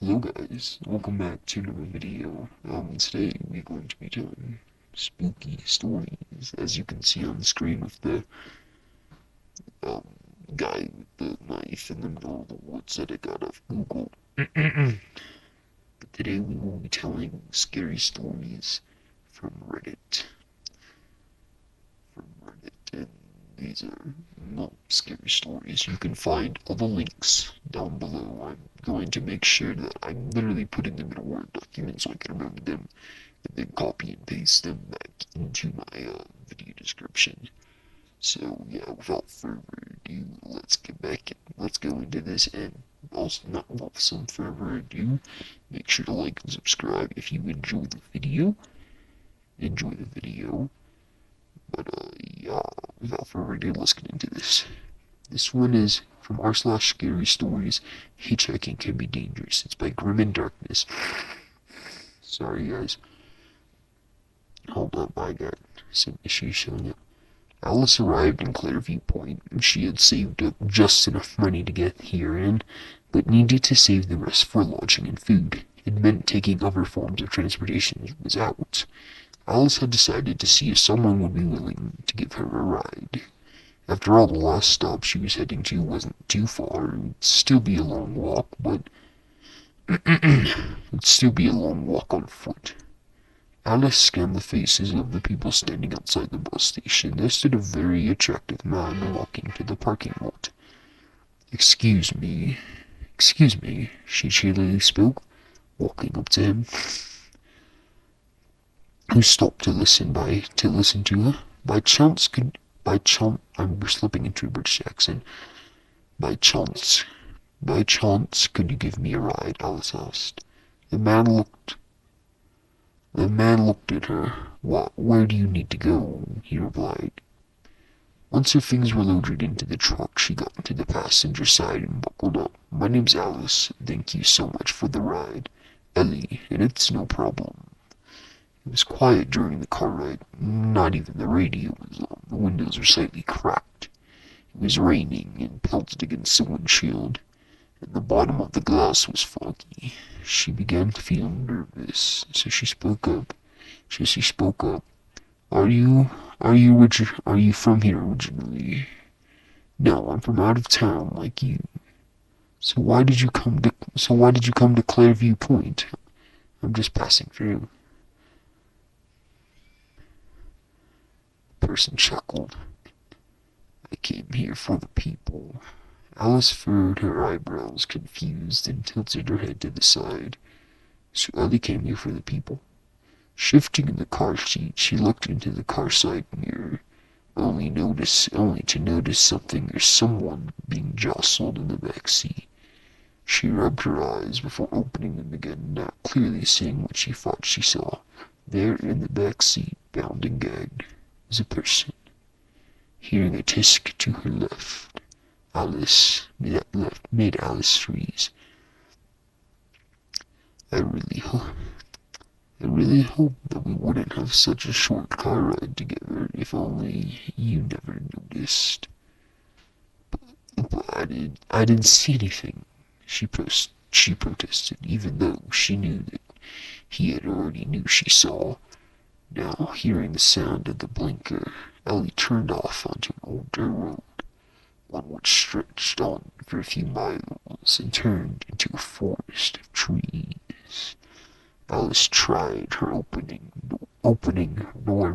Hello guys, welcome back to another video. Today we're going to be telling spooky stories, as you can see on the screen with the um, guy with the knife in the middle of the woods that I got off Google. But today we will be telling scary stories from Reddit. And these are not scary stories. You can find all the links down below. I'm going to make sure that I'm literally putting them in a Word document so I can remember them, and then copy and paste them back into my video description. So yeah, without further ado, let's get back and let's go into this. And also, not without some further ado, make sure to like and subscribe if you enjoy the video. But yeah, without further ado, let's get into this. This one is from r/scary stories. Hitchhiking can be dangerous. It's by Grim and Darkness. Sorry guys. Hold up, I got some issues showing up. Alice arrived in Clearview Point, and she had saved up just enough money to get here in, but needed to save the rest for lodging and food. It meant taking other forms of transportation was out. Alice had decided to see if someone would be willing to give her a ride. After all, the last stop she was heading to wasn't too far. It would still be a long walk, but it'd still be a long walk on foot. Alice scanned the faces of the people standing outside the bus station. There stood a very attractive man walking to the parking lot. Excuse me, she cheerily spoke, walking up to him, who stopped to listen to her. I'm slipping into a British accent. By chance, could you give me a ride? Alice asked. The man looked at her. Where do you need to go? He replied. Once her things were loaded into the truck, she got into the passenger side and buckled up. My name's Alice. Thank you so much for the ride. Ellie, and it's no problem. It was quiet during the car ride. Not even the radio was on. The windows were slightly cracked. It was raining and pelted against the windshield, and the bottom of the glass was foggy. She began to feel nervous, so she spoke up. Are you from here originally? No, I'm from out of town, like you. So why did you come to Clearview Point? I'm just passing through. The person chuckled. I came here for the people. Alice furrowed her eyebrows, confused, and tilted her head to the side. So Ellie came here for the people. Shifting in the car seat, she looked into the car side mirror, only to notice something or someone being jostled in the back seat. She rubbed her eyes before opening them again, now clearly seeing what she thought she saw. There in the back seat, bound and gagged, was a person. Hearing a tisk to her left, made Alice freeze. I really hope that we wouldn't have such a short car ride together, if only you never noticed. But I didn't see anything, she protested, even though she knew that he had already knew she saw. Now, hearing the sound of the blinker, Ellie turned off onto an older road, one which stretched on for a few miles and turned into a forest of trees. Alice tried her opening door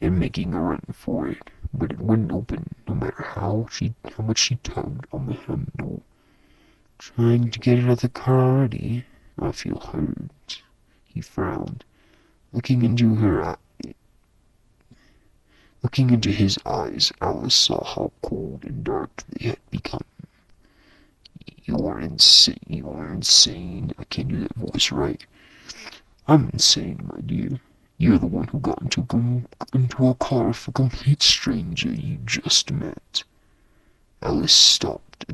making a run for it, but it wouldn't open no matter how much she tugged on the handle. Trying to get out of the car already? I feel hurt. He frowned, looking into his eyes. Alice saw how cold and dark they had become. You are insane. I can't do that voice right. I'm insane, my dear. You're the one who got into a car with a complete stranger you just met. Alice stopped,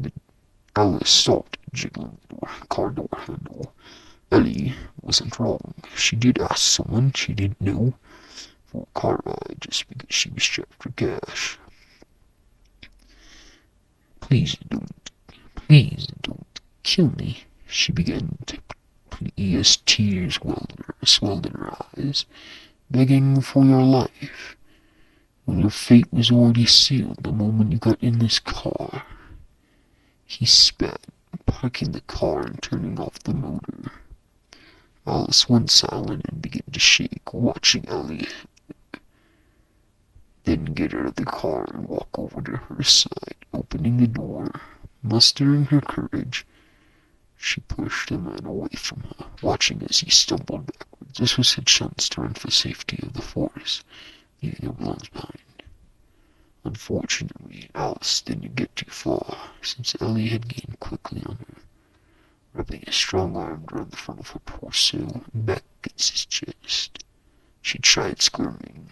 jiggling the car door handle. Ellie wasn't wrong. She did ask someone she didn't know for a car ride just because she was strapped for cash. Please Please don't kill me, she began to plead as tears swelled in her eyes, begging for your life. When your fate was already sealed the moment you got in this car. He spat, parking the car and turning off the motor. Alice went silent and began to shake, watching Ellie then get out of the car and walk over to her side, opening the door. Mustering her courage, she pushed the man away from her, watching as he stumbled backwards. This was his chance to run for safety of the forest, leaving her belongings behind. Unfortunately, Alice didn't get too far, since Ellie had gained quickly on her, rubbing a strong arm around the front of her torso and back against his chest. She tried squirming,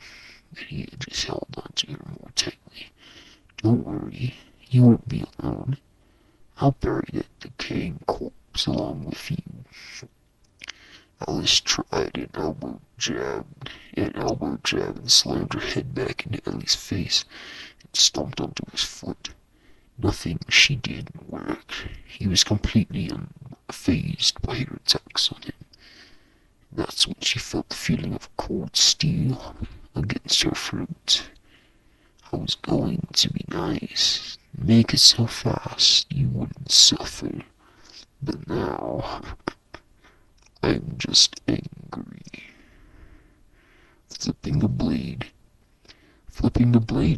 but he had just held onto her more tightly. Don't worry, you won't be alone. I'll bury that decaying corpse along with you. Alice tried an elbow jab and slammed her head back into Ellie's face and stomped onto his foot. Nothing she did work. He was completely unfazed by her attacks on him. That's when she felt the feeling of cold steel against her throat. I was going to be nice, make it so fast you wouldn't suffer, but now I'm just angry. Flipping the blade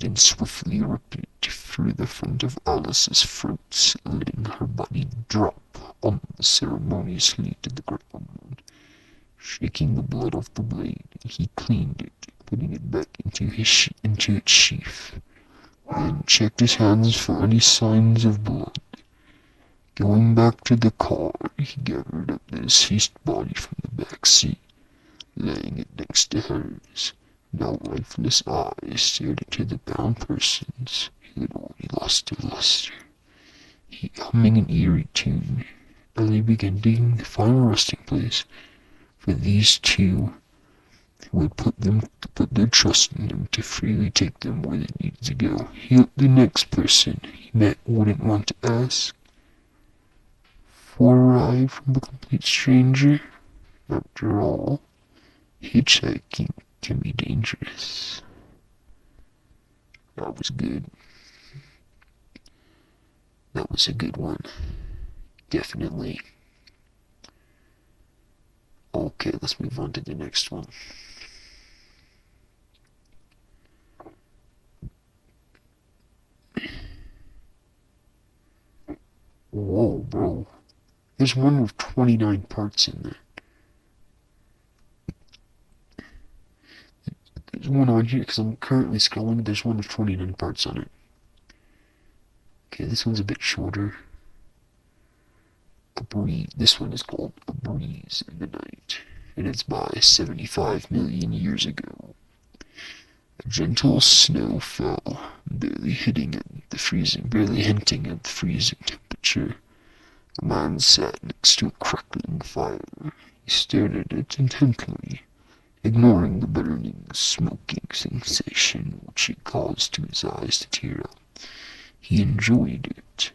and swiftly ripped it through the front of Alice's throat, letting her body drop unceremoniously to the ground. Shaking the blood off the blade, he cleaned it, putting it back into its sheath, then checked his hands for any signs of blood. Going back to the car, he gathered up the deceased body from the back seat, laying it next to hers. Now lifeless eyes stared into the bound persons who had already lost their luster. He humming an eerie tune, Ellie began digging the final resting place for these two who had put their trust in him to freely take them where they needed to go. He looked the next person he met wouldn't want to ask for a ride from a complete stranger. After all, hitchhiking can be dangerous. That was good. That was a good one. Definitely. Okay, let's move on to the next one. Whoa, bro. There's one with 29 parts in there. There's one on here because I'm currently scrolling. There's one with 29 parts on it. Okay, this one's a bit shorter. This one is called A Breeze in the Night, and it's by 75 million years ago. A gentle snow fell, barely hinting at the freezing temperature. The man sat next to a crackling fire. He stared at it intently, ignoring the burning, smoking sensation which it caused to his eyes to tear up. He enjoyed it,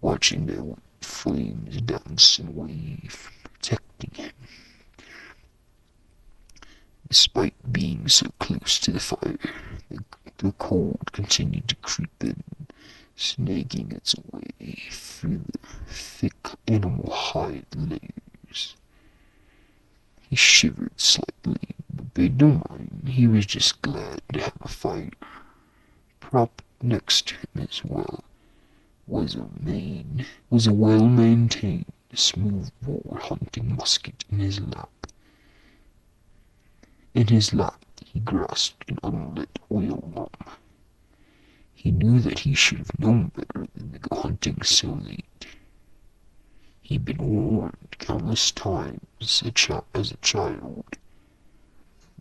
watching the flames dance and wave, protecting him. Despite being so close to the fire, the cold continued to creep in, snaking its way through the thick animal hide layers. He shivered slightly, but paid no mind. He was just glad to have a fire. Propped next to him as well was a well-maintained, smooth-bore hunting musket in his lap. In his lap, he grasped an unlit oil lamp. He knew that he should have known better than to go hunting so late. He'd been warned countless times as a child.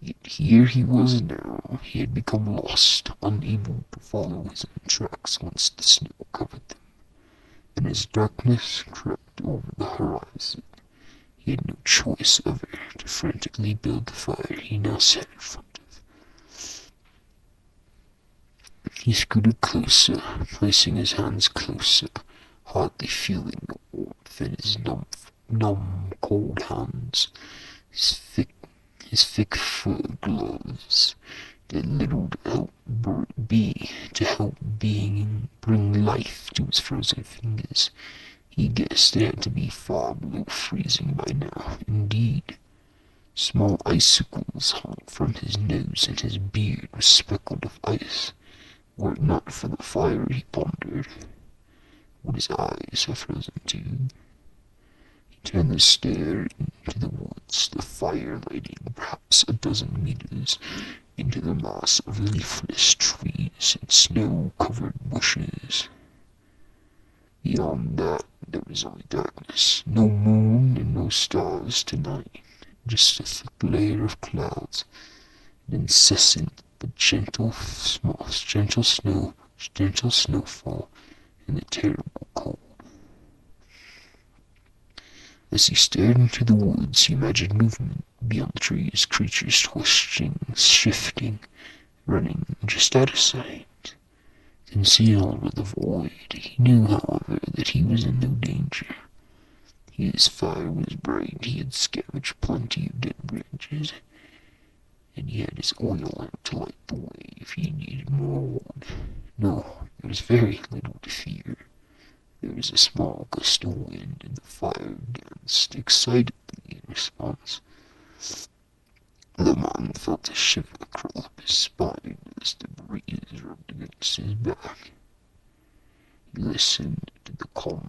Yet here he was now. He had become lost, unable to follow his own tracks once the snow covered them, and as darkness crept over the horizon, he had no choice other to frantically build the fire he now sat in front of. He scooted closer, placing his hands closer, hardly feeling the warmth in his numb, cold hands. His thick, his thick fur gloves did little to help being bring life to his frozen fingers. He guessed it had to be far below freezing by now. Indeed, small icicles hung from his nose, and his beard was speckled with ice. Were it not for the fire, he pondered, would his eyes have frozen too? He turned to stare into the woods, the fire lighting perhaps a dozen meters into the mass of leafless trees and snow-covered bushes. Beyond that, there was only darkness. No moon and no stars tonight. Just a thick layer of clouds, an incessant but gentle snowfall, and a terrible cold. As he stared into the woods, he imagined movement beyond the trees, creatures twisting, shifting, running just out of sight. Concealed with the void, he knew, however, that he was in no danger. His fire was bright, he had scavenged plenty of dead branches, and he had his oil lamp to light the way if he needed more wood. No, there was very little to fear. There was a small gust of wind, and the fire danced excitedly in response. The man felt a shiver crawl up his spine as the breeze rubbed against his back. He listened to the calm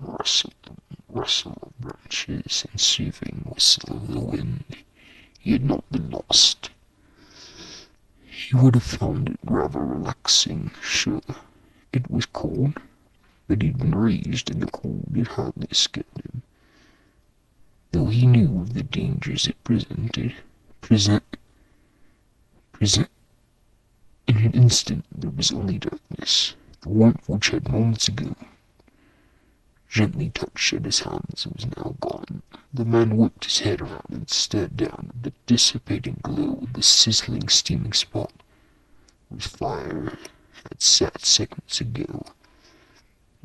rustle of branches and soothing whistle of the wind. He had not been lost. He would have found it rather relaxing, sure. It was cold, but he'd been raised in the cold. It hardly scared him, though he knew of the dangers it presented. In an instant there was only darkness. The warmth which had moments ago gently touched at his hands was now gone. The man whipped his head around and stared down at the dissipating glow of the sizzling, steaming spot whose fire had sat seconds ago,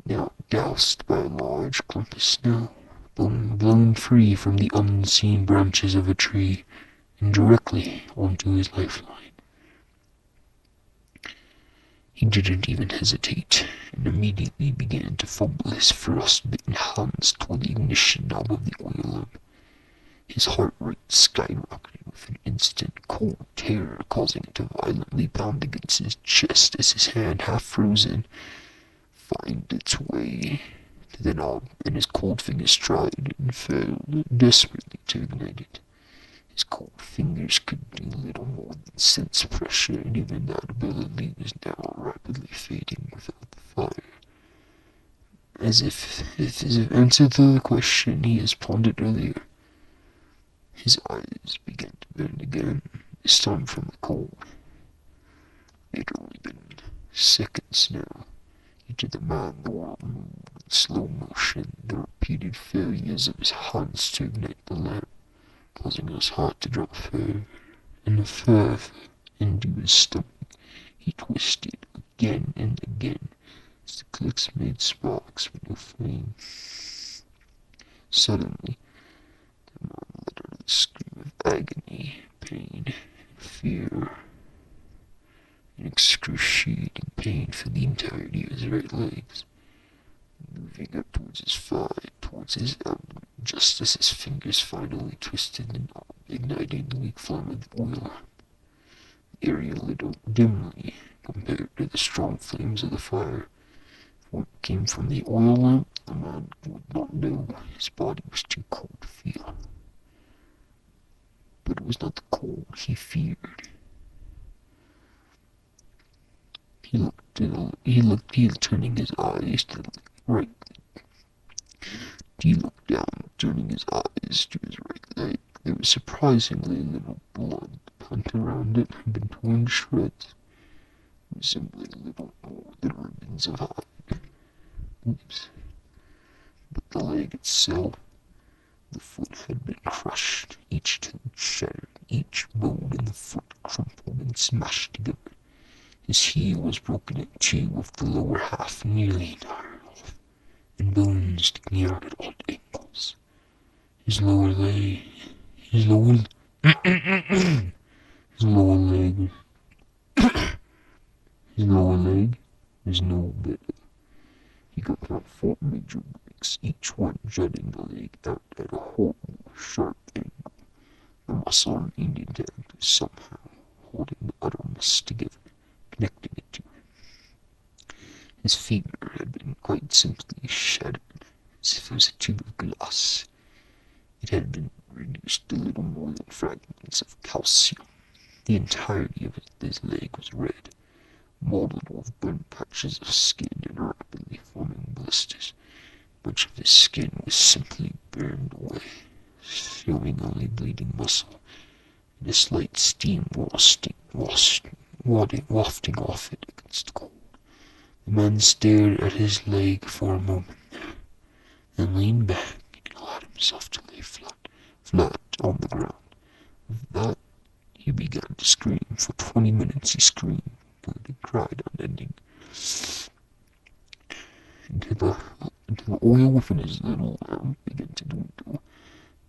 now doused by a large clump of snow, blown free from the unseen branches of a tree and directly onto his lifeline. He didn't even hesitate, and immediately began to fumble his frostbitten hands toward the ignition knob of the oil lamp. His heart rate skyrocketed with an instant cold terror, causing it to violently pound against his chest as his hand, half frozen, found its way to the knob, and his cold fingers tried and failed desperately to ignite it. His cold fingers could do little more than sense pressure, and even that ability was now rapidly fading without the fire. As if answer to the question he has pondered earlier, his eyes began to burn again, this time from the cold. It had only been seconds now. Into the man the world moved in slow motion, the repeated failures of his hands to ignite the lamp, causing his heart to drop further and further into his stomach. He twisted again and again as the clicks made sparks with no flame. Suddenly, the man let out a scream of agony, pain, and fear. An excruciating pain for the entirety of his right legs, moving up towards his thigh, towards his abdomen, just as his fingers finally twisted the knob, igniting the weak flame of the oil. The area lit up dimly compared to the strong flames of the fire. What came from the oil lamp, the man would not know. His body was too cold to feel. But it was not the cold he feared. He looked, turning his eyes to the right. He looked down, turning his eyes to his right leg. There was surprisingly little blood. The pant around it had been torn to shreds, resembling little more than ribbons of hide. Oops. But the leg itself, the foot had been crushed, each tooth shattered, each bone in the foot crumpled and smashed together. His heel was broken in two, with the lower half nearly entirely off, and bones sticking out at odd angles. His lower leg, his lower, his lower leg, his lower leg is no better. He got about 4 major breaks, each one jutting the leg out at a horrible, sharp angle. The muscle remained intact, somehow holding the uttermost together, connecting it to him. His femur had been quite simply shattered, as if it was a tube of glass. It had been reduced to little more than fragments of calcium. The entirety of his leg was red, molded with burnt patches of skin and rapidly forming blisters. Much of his skin was simply burned away, showing only bleeding muscle, and a slight steam wafting off it against the cold. The man stared at his leg for a moment, then leaned back and allowed himself to lay flat on the ground. With that, he began to scream. For 20 minutes he screamed, but he cried unending. Until the oil within his little lamp began to dwindle,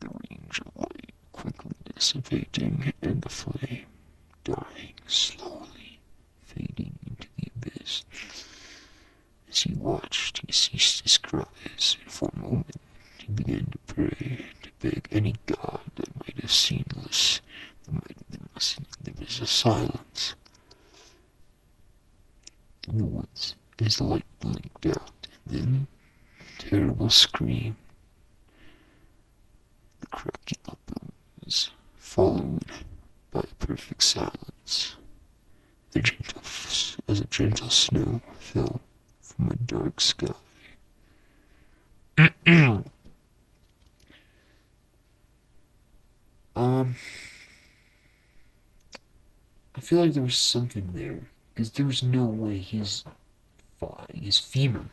the range of light quickly dissipating, and the flame dying slowly, fading into the abyss. As he watched, he ceased his cries, and for a moment he began to pray, to beg any god that might have seen this, that might have been listening. There was a silence in the woods as the light blinked out, and then a terrible scream. The cracking of bones, followed by a perfect silence, as a gentle snow fell from a dark sky. I feel like there was something there, because there was no way his femur,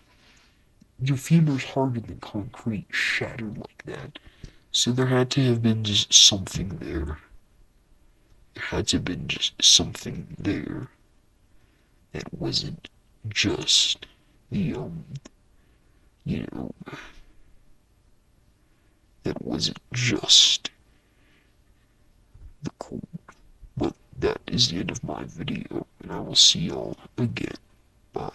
your femur's harder than concrete, shattered like that. So there had to have been just something there. There had to have been just something there that wasn't just the, that wasn't just the cold. But that is the end of my video, and I will see y'all again. Bye.